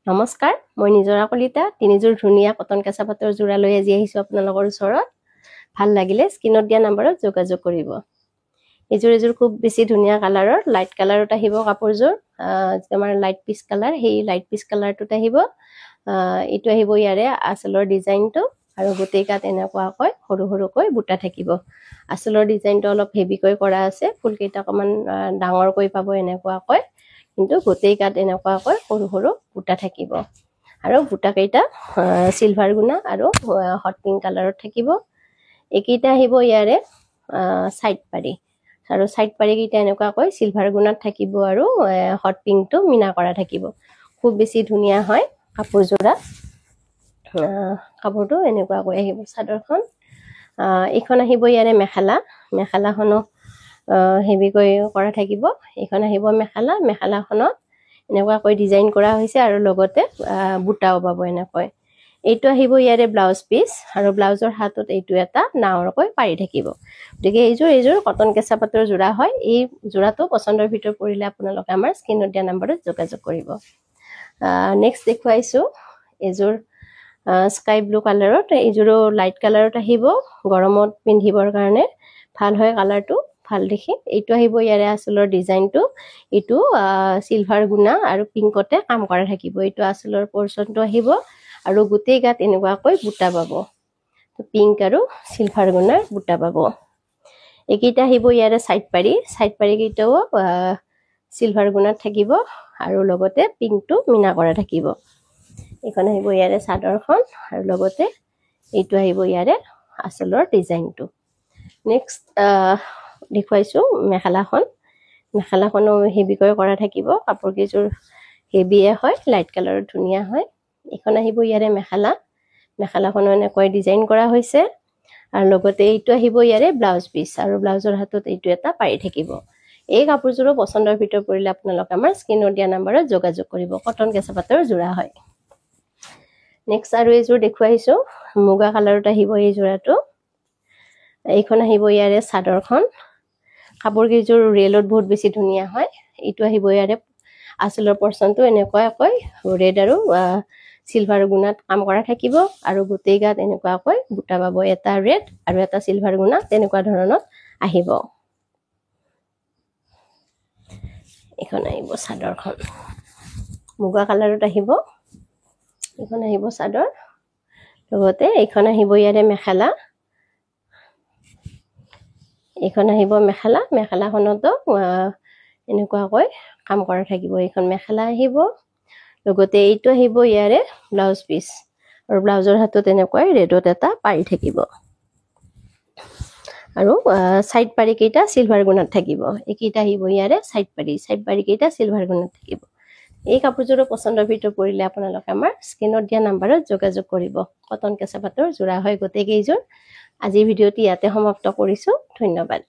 নমস্কাৰ, মই নিজৰা কলিতা তিনিযোৰ ধুনীয়া কটন কেঁচা পাটৰ যোৰা লৈ আজি আহিছোঁ আপোনালোকৰ ওচৰত। ভাল লাগিলে স্ক্ৰীনত দিয়া নম্বৰত যোগাযোগ কৰিব। এযোৰ খুব বেছি ধুনীয়া কালাৰৰ, লাইট কালাৰত আহিব কাপোৰযোৰ। আমাৰ লাইট পিচ কালাৰ, সেই লাইট পিচ কালাৰটোত আহিব। এইটো আহিব ইয়াৰে আঁচলৰ ডিজাইনটো, আৰু গোটেই গাত এনেকুৱাকৈ সৰু সৰুকৈ বুটা থাকিব। আঁচলৰ ডিজাইনটো অলপ হেভিকৈ কৰা আছে, ফুলকেইটা অকণমান ডাঙৰকৈ পাব এনেকুৱাকৈ, কিন্তু গোটেই গাত এনেকুৱাকৈ সৰু সৰু বুটা থাকিব। আৰু বুটাকেইটা চিলভাৰ গুণা আৰু হট পিংক কালাৰত থাকিব। এইকেইটা আহিব ইয়াৰে চাইড পাৰি, আৰু চাইড পাৰিকেইটা এনেকুৱাকৈ চিলভাৰ গুণাত থাকিব, আৰু হট পিংকটো মিনা কৰা থাকিব। খুব বেছি ধুনীয়া হয় কাপোৰযোৰা। কাপোৰটো এনেকুৱাকৈ আহিব। চাদৰখন এইখন আহিব ইয়াৰে মেখেলা, মেখেলাখনো হেভিকৈ কৰা থাকিব। এইখন আহিব মেখেলা, মেখেলাখনত এনেকুৱাকৈ ডিজাইন কৰা হৈছে, আৰু লগতে বুটাও পাব এনেকৈ। এইটো আহিব ইয়াৰে ব্লাউজ পিচ, আৰু ব্লাউজৰ হাতত এইটো এটা ডাঙৰকৈ পাৰি থাকিব। গতিকে এইযোৰ কটন কেঁচা পাটৰ যোৰা হয়। এই যোৰাটো পচন্দৰ ভিতৰত পৰিলে আপোনালোকে আমাৰ স্ক্ৰীনত দিয়া নম্বৰত যোগাযোগ কৰিব। নেক্সট দেখুৱাইছোঁ এইযোৰ স্কাই ব্লু কালাৰত। এইযোৰো লাইট কালাৰত আহিব, গৰমত পিন্ধিবৰ কাৰণে ভাল হয় কালাৰটো, ভাল দেখি। এইটো আহিব ইয়াৰে আঁচলৰ ডিজাইনটো, এইটো চিলভাৰ গুণা আৰু পিংকতে কাম কৰা থাকিব। এইটো আঁচলৰ পৰ্চনটো আহিব, আৰু গোটেই গাত এনেকুৱাকৈ বুটা পাব, পিংক আৰু চিলভাৰ গুণাৰ বুটা পাব। এইকেইটা আহিব ইয়াৰে চাইড পাৰি, চাইড পাৰিকেইটাও চিলভাৰ গুণাত থাকিব, আৰু লগতে পিংকটো মিনা কৰা থাকিব। এইখন আহিব ইয়াৰে চাদৰখন, আৰু লগতে এইটো আহিব ইয়াৰে আঁচলৰ ডিজাইনটো। নেক্সট দেখুৱাইছোঁ মেখেলাখন। মেখেলাখনো হেভিকৈ কৰা থাকিব, কাপোৰকেইযোৰ হেভিয়ে হয়, লাইট কালাৰত ধুনীয়া হয়। এইখন আহিব ইয়াৰে মেখেলা, মেখেলাখনো এনেকৈ ডিজাইন কৰা হৈছে, আৰু লগতে এইটো আহিব ইয়াৰে ব্লাউজ পিচ, আৰু ব্লাউজৰ হাতত এইটো এটা পাৰি থাকিব। এই কাপোৰযোৰো পচন্দৰ ভিতৰত পৰিলে আপোনালোকে আমাৰ স্ক্ৰীনত দিয়া নম্বৰত যোগাযোগ কৰিব। কটন কেঁচা পাটৰ যোৰা হয়। নেক্সট আৰু এইযোৰ দেখুৱাইছোঁ, মুগা কালাৰত আহিব এই যোৰাটো। এইখন আহিব ইয়াৰে চাদৰখন। কাপোৰকেইযোৰ ৰেলত বহুত বেছি ধুনীয়া হয়। এইটো আহিব ইয়াৰে আঁচলৰ পৰ্চনটো এনেকুৱাকৈ ৰেড আৰু চিলভাৰ গুণাত কাম কৰা থাকিব, আৰু গোটেই গাত এনেকুৱাকৈ বুটা পাব, এটা ৰেড আৰু এটা চিলভাৰ গুণা, তেনেকুৱা ধৰণত আহিব। এইখন আহিব চাদৰখন, মুগা কালাৰত আহিব। এইখন আহিব চাদৰ, লগতে এইখন আহিব ইয়াৰে মেখেলা। এইখন আহিব মেখেলা, মেখেলাখনতো এনেকুৱাকৈ কাম কৰা থাকিব। এইখন মেখেলা আহিব, লগতে এইটো আহিব ইয়াৰে ব্লাউজ পিচ, আৰু ব্লাউজৰ হাতত এনেকৈ ৰেডত এটা পাৰি থাকিব, আৰু চাইড পাৰিকেইটা চিলভাৰ গুণাত থাকিব। এইকেইটা আহিব ইয়াৰে চাইড পাৰি, চাইড পাৰিকেইটা চিলভাৰ গুণাত থাকিব। এই কাপোৰযোৰৰ পচন্দৰ ভিতৰত পৰিলে আপোনালোকে আমাৰ স্ক্ৰীনত দিয়া নম্বৰত যোগাযোগ কৰিব। কটন কেঁচা পাটৰ যোৰা হয় গোটেইকেইযোৰ। আজিৰ ভিডিঅ'টি ইয়াতে সমাপ্ত কৰিছোঁ। ধন্যবাদ।